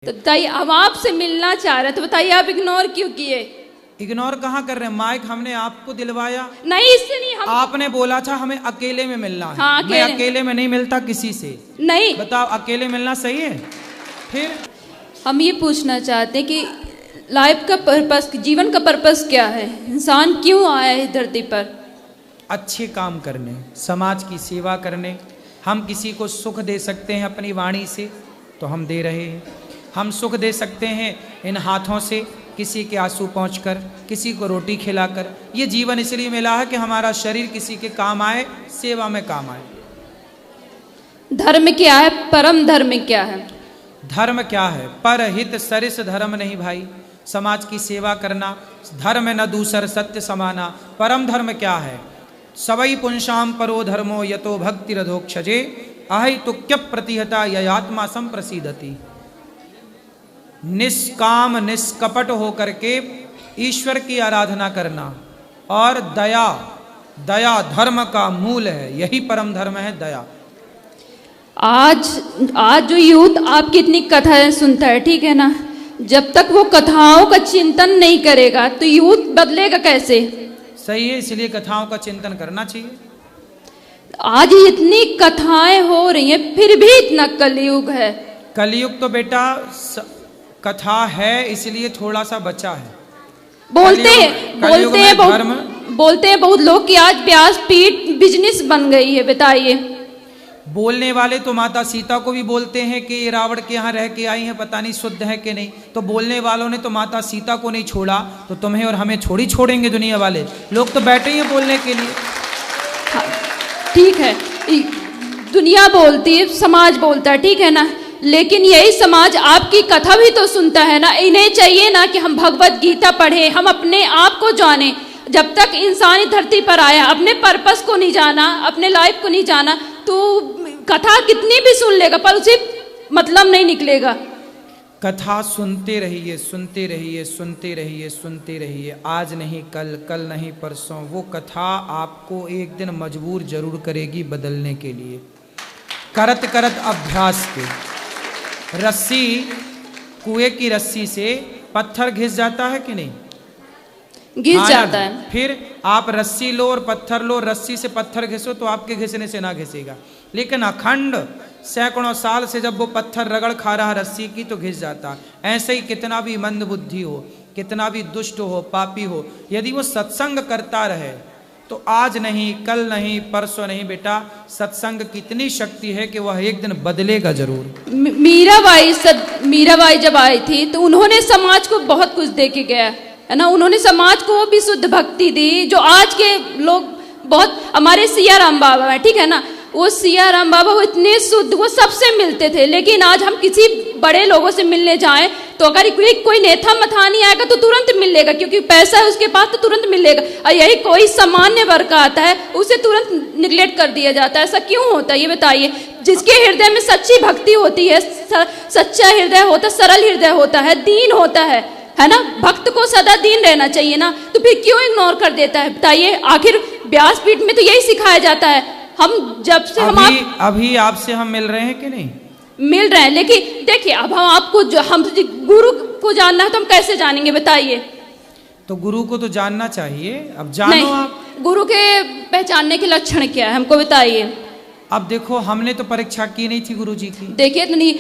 तो बताइए, हम आपसे मिलना चाह रहे, तो बताइए आप इग्नोर क्यों किए? इग्नोर कहाँ कर रहे हैं? माइक हमने आपको दिलवाया। नहीं, इससे नहीं। हम आपने बोला था हमें अकेले में मिलना है। हाँ, मैं अकेले में नहीं मिलता किसी से। नहीं, बताओ, अकेले मिलना सही है? फिर हम ये पूछना चाहते हैं कि लाइफ का पर्पस, जीवन का पर्पस क्या है? इंसान क्यों आया है धरती पर? अच्छे काम करने, समाज की सेवा करने। हम किसी को सुख दे सकते हैं अपनी वाणी से, तो हम दे रहे हैं। हम सुख दे सकते हैं इन हाथों से, किसी के आंसू पहुँचकर, किसी को रोटी खिलाकर। ये जीवन इसलिए मिला है कि हमारा शरीर किसी के काम आए, सेवा में काम आए। धर्म क्या है? परम धर्म क्या है? धर्म क्या है? परहित सरिस धर्म नहीं भाई। समाज की सेवा करना धर्म न दूसर सत्य समाना। परम धर्म क्या है? सवई पुंसाम परो धर्मो यतो भक्ति रधोक्षजे अहि तुक्य प्रतिहता ययात्मा संप्रसीदति। निष्काम निष्कपट होकर के ईश्वर की आराधना करना और दया, दया धर्म का मूल है। यही परम धर्म है, दया। आज जो यूथ आपकी इतनी कथाएं सुनता है, ठीक है ना, जब तक वो कथाओं का चिंतन नहीं करेगा तो यूथ बदलेगा कैसे? सही है, इसलिए कथाओं का चिंतन करना चाहिए। आज इतनी कथाएं हो रही हैं, फिर भी इतना कलयुग है। कलयुग तो बेटा कथा है, इसलिए थोड़ा सा बचा है। बोलते हैं बहुत लोग कि आज व्यासपीठ बिजनेस बन गई है। बताइए। बोलने वाले तो माता सीता को भी बोलते हैं कि रावण के यहाँ रह के आई हैं, पता नहीं शुद्ध है कि नहीं। तो बोलने वालों ने तो माता सीता को नहीं छोड़ा, तो तुम्हें और हमें छोड़ी छोड़ेंगे दुनिया वाले लोग? तो बैठे ही हैं बोलने के लिए। हाँ, ठीक है, दुनिया बोलती है, समाज बोलता है, ठीक है ना, लेकिन यही समाज आपकी कथा भी तो सुनता है ना। इन्हें चाहिए ना कि हम भगवत गीता पढ़े, हम अपने आप को जाने। जब तक इंसान धरती पर आया, अपने पर्पस को नहीं जाना, अपने लाइफ को नहीं जाना, तो कथा कितनी भी सुन लेगा पर उसे मतलब नहीं निकलेगा। कथा सुनते रहिए, सुनते रहिए, सुनते रहिए, सुनते रहिए। आज नहीं कल, कल नहीं परसों। वो कथा आपको एक दिन मजबूर जरूर करेगी बदलने के लिए। करत करत अभ्यास के। रस्सी, कुएं की रस्सी से पत्थर घिस जाता है कि नहीं? घिस जाता है। फिर आप रस्सी लो और पत्थर लो, रस्सी से पत्थर घिसो तो आपके घिसने से ना घिसेगा। लेकिन अखंड सैकड़ों साल से जब वो पत्थर रगड़ खा रहा रस्सी की तो घिस जाता। ऐसे ही कितना भी मंद बुद्धि हो, कितना भी दुष्ट हो, पापी हो, यदि वो सत्संग करता रहे तो आज नहीं कल नहीं परसों नहीं बेटा, सत्संग की इतनी शक्ति है कि वह एक दिन बदलेगा जरूर। मीराबाई जब आई थी तो उन्होंने समाज को बहुत कुछ दे के गया है ना। उन्होंने समाज को भी शुद्ध भक्ति दी, जो आज के लोग बहुत, हमारे सिया राम बाबा है, ठीक है ना, वो सिया राम बाबा वो इतने शुद्ध, वो सबसे मिलते थे। लेकिन आज हम किसी बड़े लोगों से मिलने जाएं तो अगर कोई नेता मथानी आएगा तो तुरंत मिल लेगा, क्योंकि पैसा है उसके पास तो तुरंत मिल लेगा। और यही कोई सामान्य वर्ग का आता है उसे तुरंत निगलेक्ट कर दिया जाता है। ऐसा क्यों होता है ये बताइए? जिसके हृदय में सच्ची भक्ति होती है, सच्चा हृदय होता, सरल हृदय होता है, दीन होता है ना, भक्त को सदा दीन रहना चाहिए ना, तो फिर क्यों इग्नोर कर देता है? बताइए। आखिर व्यासपीठ में तो यही सिखाया जाता है। हम जब से अभी आपसे हम मिल रहे हैं कि नहीं? मिल रहे हैं, लेकिन देखिए अब हम आपको हम गुरु को जानना है तो हम कैसे जानेंगे? बताइए। तो गुरु को तो जानना चाहिए, अब जानो आप। गुरु के पहचानने के लक्षण क्या है हमको बताइए। अब देखो, हमने तो परीक्षा की नहीं थी गुरु जी की। देखिए तो नहीं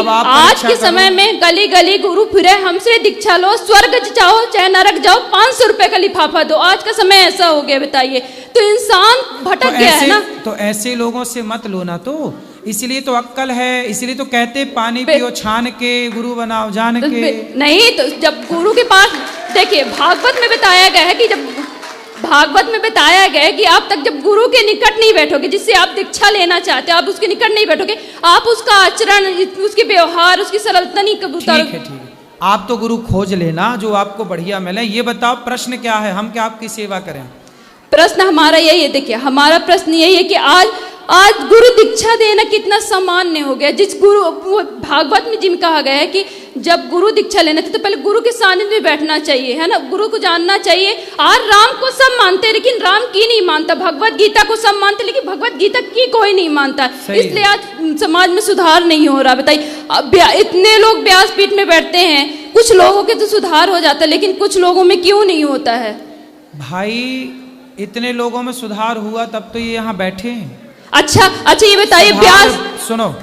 आज के समय में गली गली गुरु फिरे, हमसे दीक्षा लो, स्वर्ग जाओ चाहे नरक जाओ, 500 रुपए का लिफाफा दो। आज का समय ऐसा हो गया, बताइए। तो इंसान भटक गया है ना। तो ऐसे लोगों से मत लो ना, तो इसलिए तो अक्कल है, इसलिए तो कहते पानी पियो छान के, गुरु बनाओ जान के। नहीं, तो जब गुरु के पास, देखिए भागवत में बताया गया है कि आप तक जब गुरु के निकट नहीं बैठोगे, जिससे आप दीक्षा लेना चाहते हो, आप उसके निकट नहीं बैठोगे, आप उसका आचरण, उसके व्यवहार, उसकी सरलता नहीं कबूतर। ठीक है, आप तो गुरु खोज लेना जो आपको बढ़िया मिले। ये बताओ प्रश्न क्या है, हम क्या आपकी सेवा करें? प्रश्न हमारा यही है, देखिए हमारा प्रश्न यही है कि आज गुरु दीक्षा देना कितना सामान्य हो गया। जिस गुरु वो भागवत में जिम कहा गया है कि जब गुरु दीक्षा लेना था तो पहले गुरु के सानिध्य में बैठना चाहिए, है ना, गुरु को जानना चाहिए। आज राम को सब मानते हैं लेकिन राम की नहीं मानता, भगवत गीता को सब मानते लेकिन भगवत गीता की कोई नहीं मानता। इसलिए आज समाज में सुधार नहीं हो रहा। बताइए, इतने लोग व्यासपीठ में बैठते हैं, कुछ लोगों के तो सुधार हो जाता है लेकिन कुछ लोगों में क्यों नहीं होता है? भाई इतने लोगों में सुधार हुआ तब तो ये यहाँ बैठे हैं। अच्छा ये बताइए, व्यास सुनो,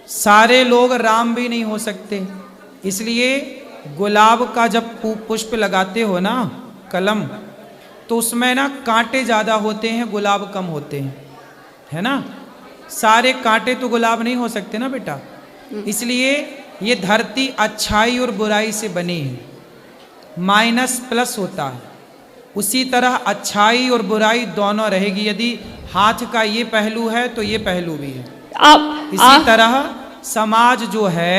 सारे लोग राम भी नहीं हो सकते, इसलिए गुलाब का जब पुष्प लगाते हो ना, कलम, तो उसमें ना कांटे ज्यादा होते हैं, गुलाब कम होते हैं, है ना। सारे कांटे तो गुलाब नहीं हो सकते ना बेटा, इसलिए ये धरती अच्छाई और बुराई से बनी है, माइनस प्लस होता है। उसी तरह अच्छाई और बुराई दोनों रहेगी। यदि हाथ का ये पहलू है तो ये पहलू भी है। इसी तरह समाज जो है,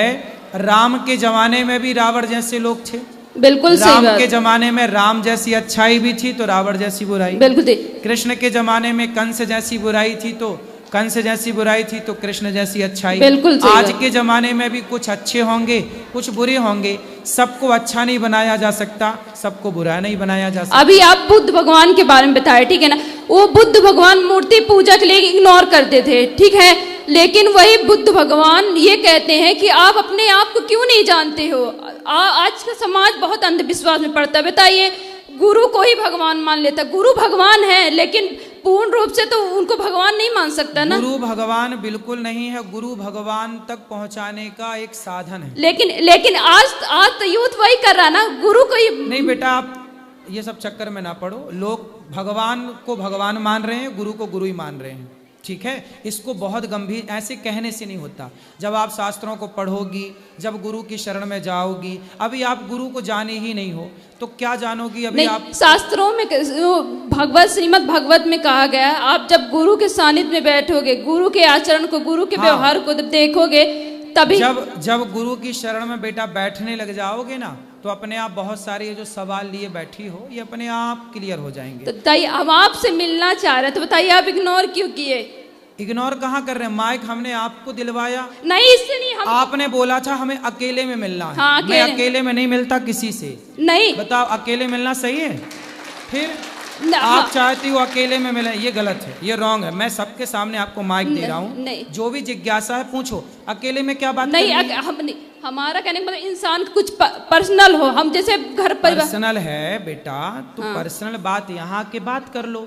राम के जमाने में भी रावण जैसे लोग थे, बिल्कुल सही बात। राम के जमाने में राम जैसी अच्छाई भी थी तो रावण जैसी बुराई, बिल्कुल। कृष्ण के जमाने में कंस जैसी बुराई थी तो कंस जैसी बुराई थी तो कृष्ण जैसी अच्छाई। बिल्कुल सही आज बात। के जमाने में भी कुछ अच्छे होंगे कुछ बुरे होंगे, सबको अच्छा नहीं बनाया जा सकता, सबको बुरा नहीं बनाया जा सकता। अभी आप बुद्ध भगवान के बारे में बताए, ठीक है ना, वो बुद्ध भगवान मूर्ति पूजा के लिए इग्नोर करते थे, ठीक है, लेकिन वही बुद्ध भगवान ये कहते हैं कि आप अपने आप को क्यों नहीं जानते हो। आज का समाज बहुत अंधविश्वास में पड़ता है। बताइए, गुरु को ही भगवान मान लेता, गुरु भगवान है लेकिन पूर्ण रूप से तो उनको भगवान नहीं मान सकता ना। गुरु भगवान बिल्कुल नहीं है, गुरु भगवान तक पहुंचाने का एक साधन है। लेकिन आज तो यूथ वही कर रहा ना, गुरु को ही नहीं बेटा, आप ये सब चक्कर में ना पड़ो। लोग भगवान को भगवान मान रहे हैं, गुरु को गुरु ही मान रहे हैं, ठीक है। इसको बहुत गंभीर, ऐसे कहने से नहीं होता। जब आप शास्त्रों को पढ़ोगी, जब गुरु की शरण में जाओगी, अभी आप गुरु को जाने ही नहीं हो तो क्या जानोगी। अभी आप शास्त्रों में श्रीमद् भागवत में कहा गया, आप जब गुरु के सानिध्य में बैठोगे, गुरु के आचरण को, गुरु के व्यवहार को देखोगे, तभी जब गुरु की शरण में बेटा बैठने लग जाओगे ना, तो अपने आप बहुत सारे ये जो सवाल लिए बैठी हो ये अपने आप क्लियर हो जाएंगे। तो बताइए, हम आपसे मिलना चाह रहे हैं तो बताइए आप इग्नोर क्यों किए? इग्नोर कहाँ कर रहे हैं, माइक हमने आपको दिलवाया नहीं, इससे नहीं। आपने बोला था हमें अकेले में मिलना है। हाँ, मैं अकेले में नहीं मिलता किसी से। नहीं, बताओ, अकेले मिलना सही है? फिर आप चाहती हो अकेले में मिले, ये गलत है, ये रॉन्ग है। मैं सबके सामने आपको माइक दे रहा हूँ, जो भी जिज्ञासा है पूछो। अकेले में क्या बात नहीं, हमारा कहने का मतलब इंसान कुछ पर्सनल हो, हम जैसे घर पर पर्सनल है बेटा, तो पर्सनल बात यहाँ के बात कर लो।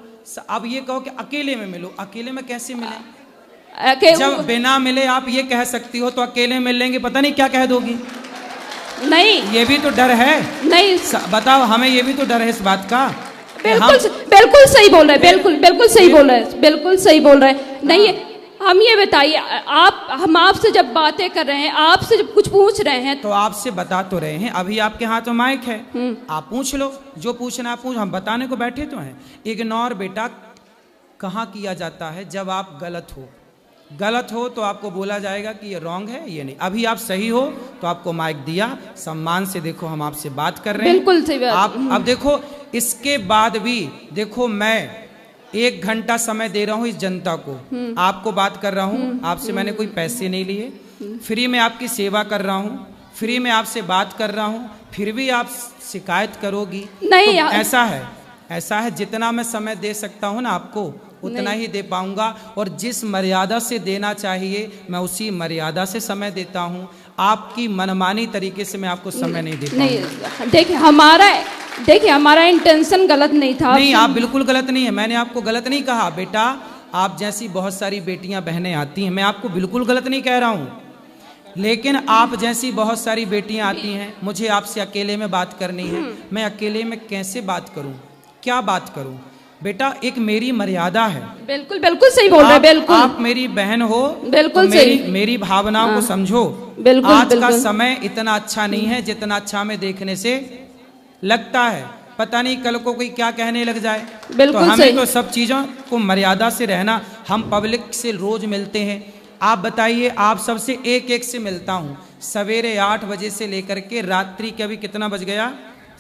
अब ये कहो कि अकेले में मिलो, अकेले में कैसे मिले? जब बिना मिले आप ये कह सकती हो तो अकेले मिल लेंगे, पता नहीं क्या कह दोगी। नहीं, ये भी तो डर है। नहीं, बताओ, हमें ये भी तो डर है इस बात का। बिल्कुल सही बोल रहे हैं, बिल्कुल सही बोल रहे हैं, बिल्कुल सही बोल रहे हैं। नहीं, हम ये बताइए, हम आपसे जब बातें कर रहे हैं, आपसे जब कुछ पूछ रहे हैं तो आपसे बता तो रहे हैं। अभी आपके हाथ में माइक है, आप पूछ लो, जो पूछना आप पूछ, हम बताने को बैठे तो हैं। इग्नोर बेटा कहाँ किया जाता है? जब आप गलत हो तो आपको बोला जाएगा कि ये रॉन्ग है, ये नहीं। अभी आप सही हो तो आपको माइक दिया, सम्मान से देखो हम आपसे बात कर रहे हैं, बिल्कुल सही बात। आप अब देखो, इसके बाद भी देखो, मैं 1 घंटा समय दे रहा हूँ इस जनता को, आपको बात कर रहा हूँ, आपसे मैंने कोई पैसे नहीं लिए, फ्री में आपकी सेवा कर रहा हूँ, फ्री में आपसे बात कर रहा हूँ, फिर भी आप शिकायत करोगी। नहीं, तो ऐसा है जितना मैं समय दे सकता हूँ ना आपको, उतना ही दे पाऊंगा, और जिस मर्यादा से देना चाहिए मैं उसी मर्यादा से समय देता हूँ। आपकी मनमानी तरीके से मैं आपको समय नहीं देता। नहीं, देखिए हमारा इंटेंशन गलत नहीं था। नहीं, आप बिल्कुल गलत नहीं है, मैंने आपको गलत नहीं कहा बेटा। आप जैसी बहुत सारी बेटियां बहनें आती हैं, मैं आपको बिल्कुल गलत नहीं कह रहा हूँ, लेकिन आप जैसी बहुत सारी बेटियां आती हैं, मुझे आपसे अकेले में बात करनी है, मैं अकेले में कैसे बात करूं, क्या बात करूं? बेटा, एक मेरी मर्यादा है। बिल्कुल सही बोल रहे हैं, बिल्कुल। आप मेरी बहन हो, बिल्कुल तो मेरी भावनाओं को समझो। आज का समय इतना अच्छा नहीं है जितना अच्छा में देखने से लगता है। पता नहीं कल को कोई क्या कहने लग जाए। तो हमें तो सब चीजों को मर्यादा से रहना। हम पब्लिक से रोज मिलते हैं, आप बताइए, आप सबसे एक से मिलता हूँ, सवेरे 8 बजे से लेकर के रात्रि के, अभी कितना बज गया,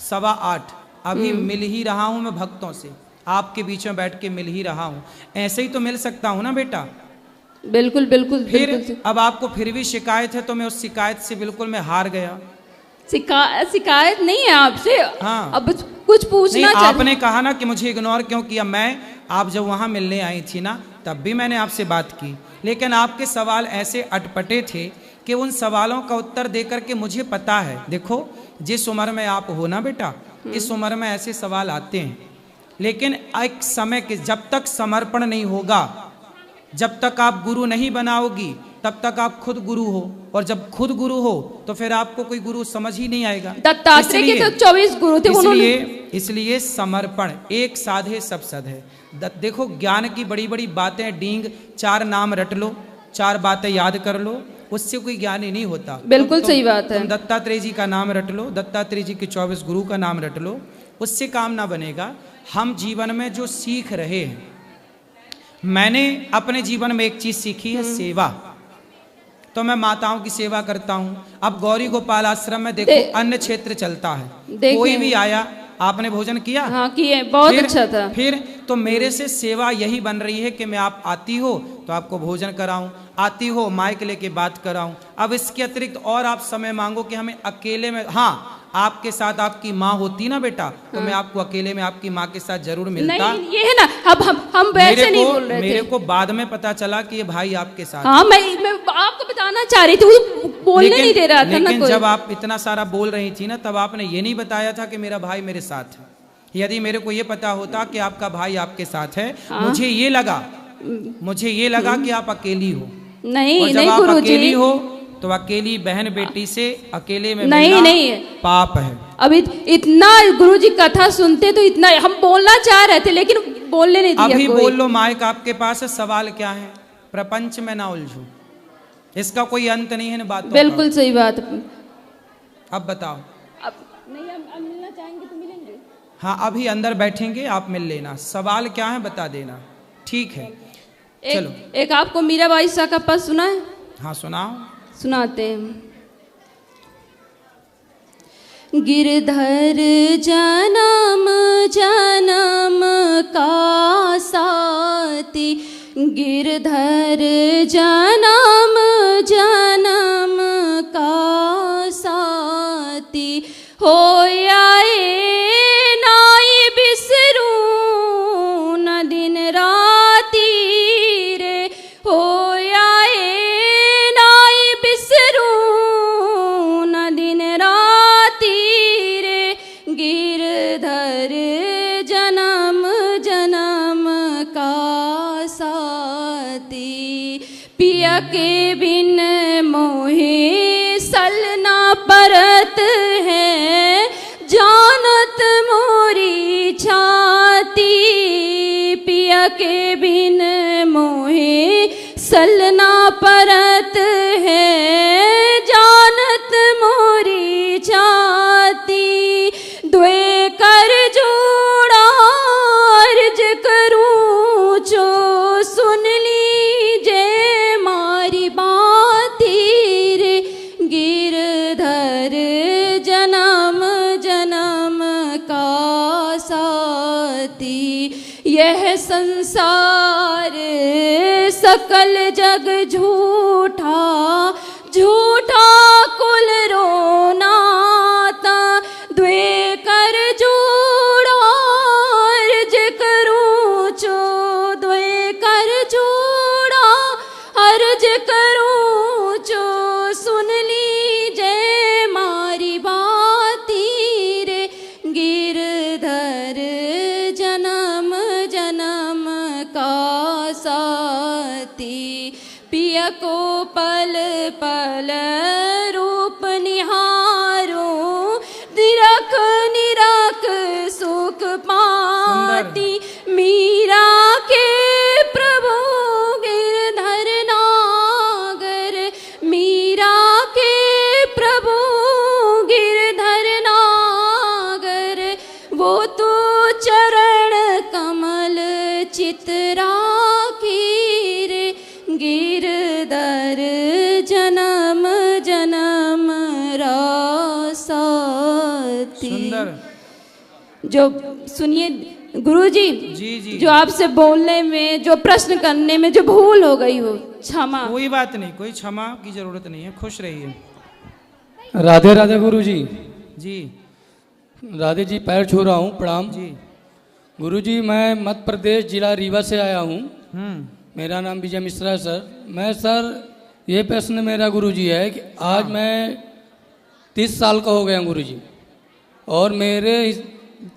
7:15, अभी मिल ही रहा हूँ मैं भक्तों से। आपके बीच में बैठ के मिल ही रहा हूँ, ऐसे ही तो मिल सकता हूँ ना बेटा। बिल्कुल बिल्कुल फिर बिल्कुल। अब आपको फिर भी शिकायत है, तो मैं उस शिकायत से बिल्कुल मैं हार गया। शिकायत नहीं है आपसे। हाँ। अब कुछ पूछना नहीं, चाह आपने कहा ना कि मुझे इग्नोर क्यों किया। मैं, आप जब वहां मिलने आई थी ना, तब भी मैंने आपसे बात की, लेकिन आपके सवाल ऐसे अटपटे थे कि उन सवालों का उत्तर देकर के मुझे पता है, देखो जिस उम्र में आप हो ना बेटा, इस उम्र में ऐसे सवाल आते हैं, लेकिन एक समय के, जब तक समर्पण नहीं होगा, जब तक आप गुरु नहीं बनाओगी, तब तक आप खुद गुरु हो, और जब खुद गुरु हो तो फिर आपको कोई गुरु समझ ही नहीं आएगा। दत्तात्रेय के तो 24 गुरु थे, उन्होंने इसलिए समर्पण, एक साधे सब सधे। देखो ज्ञान की बड़ी बड़ी बातें, डींग 4 नाम रट लो, 4 बातें याद कर लो, उससे कोई ज्ञान ही नहीं होता। बिल्कुल सही बात है। तुम दत्तात्रेय जी का नाम रट लो, दत्तात्रेय जी के 24 गुरु का नाम रट लो, उससे काम ना बनेगा। हम जीवन में जो सीख रहे हैं, मैंने अपने जीवन में एक चीज सीखी है, सेवा। तो मैं माताओं की सेवा करता हूँ। अब गौरी गोपाल आश्रम में देखो अन्य क्षेत्र चलता है, कोई भी आया, आपने भोजन किया? हाँ किए, बहुत अच्छा था। फिर तो मेरे से सेवा यही बन रही है कि मैं, आप आती हो तो आपको भोजन कराऊं, आती हो माइक लेके बात कराऊं। अब इसके अतिरिक्त और आप समय मांगो कि हमें अकेले में, हाँ आपके साथ आपकी माँ होती ना बेटा, तो मैं आपको अकेले में आपकी माँ के साथ जरूर मिलता। नहीं ये है ना, अब हम वैसे नहीं बोल रहे थे। मेरे को बाद में पता चला कि ये भाई आपके साथ। हाँ मैं आपको बताना चाह रही थी, वो बोलने नहीं दे रहा था ना कोई। जब आप इतना सारा बोल रही थी ना, तब आपने ये नहीं बताया था कि मेरा भाई मेरे साथ है। यदि मेरे को ये पता होता कि आपका भाई आपके साथ है, मुझे ये लगा कि आप अकेली हो। नहीं नहीं गुरुजी, अकेली हो तो अकेली बहन बेटी से अकेले में नहीं पाप है। अब इतना गुरुजी कथा सुनते तो इतना हम बोलना चाह रहे थे, लेकिन बोलने नहीं दिया। अभी बोल लो, माइक आपके पास है। सवाल क्या है? प्रपंच में ना उलझो, इसका कोई अंत नहीं है ना बातों। बिल्कुल सही बात। अब बताओ। अब नहीं, हम मिलना चाहेंगे तो मिलेंगे। हाँ अभी अंदर बैठेंगे, आप मिल लेना। सवाल क्या है बता देना, ठीक है? चलो एक आपको मीराबाई शाह का पद सुना है? हाँ सुनाओ। सुनाते हैं। गिरधर जन्म जन्म का साथी, गिरधर जन्म जन्म का साथी, हो आए नाई बिसरू न दिन राती रे, हो आए नाई बिसरू न दिन राती रे, गिरधर जन्म जन्म का साथी, पिया के बिन मोहे सलना परत है, जानत मोरी छाती, पिया के बिन मोहे सलना परत है, जानत मोरी छाती, द्वे कर जोड़ा अर्ज करूं जो सुन लीजे मारी बाती रे, गिरधर जन्म जन्म का साथी, यह संसार सकल जग झूठा, झूठा कुल रोनाता, द्वे कर जोड़ा अर्ज करूं चो, द्वे कर जोड़ा अर्ज करूं चो, सुन लीजे मारी बाती रे, गिरधर जन्म जन्म का साथी, पिया को पल पल रूप निहारो, निरख निरख सुख पाती, मीरा के प्रभु गिरधर नागर, मीरा के प्रभु गिरधर नागर, वो तो चरण कमल चित्रा की रे, गिरधर जन्म जन्म रासाती। सुंदर। जो सुनिए, गुरुजी जी जी जो आपसे बोलने में, जो प्रश्न करने में जो भूल हो गई हो, क्षमा। कोई बात नहीं, कोई क्षमा की जरूरत नहीं है, खुश रहिए। राधे राधे गुरुजी। जी राधे जी, पैर छू रहा हूँ, प्रणाम। जी। गुरुजी, मैं मध्य प्रदेश जिला रीवा से आया हूँ। हम्म। मेरा नाम विजय मिश्रा है सर। मैं सर, ये प्रश्न मेरा गुरुजी है कि आज मैं 30 साल का हो गया गुरुजी, और मेरे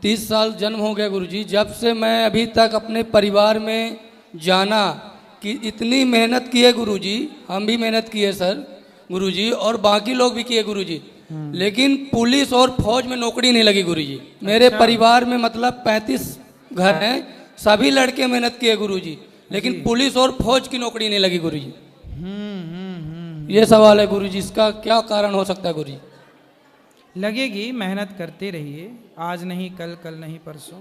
30 साल जन्म हो गया गुरुजी। जब से मैं अभी तक अपने परिवार में जाना कि इतनी मेहनत की है गुरुजी, हम भी मेहनत की है सर गुरुजी, और बाकी लोग भी किए गुरुजी, लेकिन पुलिस और फौज में नौकरी नहीं लगी गुरुजी। मेरे परिवार में मतलब 35 घर हैं, सभी लड़के मेहनत किए गुरुजी, लेकिन पुलिस और फौज की नौकरी नहीं लगी गुरुजी। ये सवाल है गुरुजी, इसका क्या कारण हो सकता है गुरुजी? लगेगी, मेहनत करते रहिए, आज नहीं कल, कल नहीं परसों।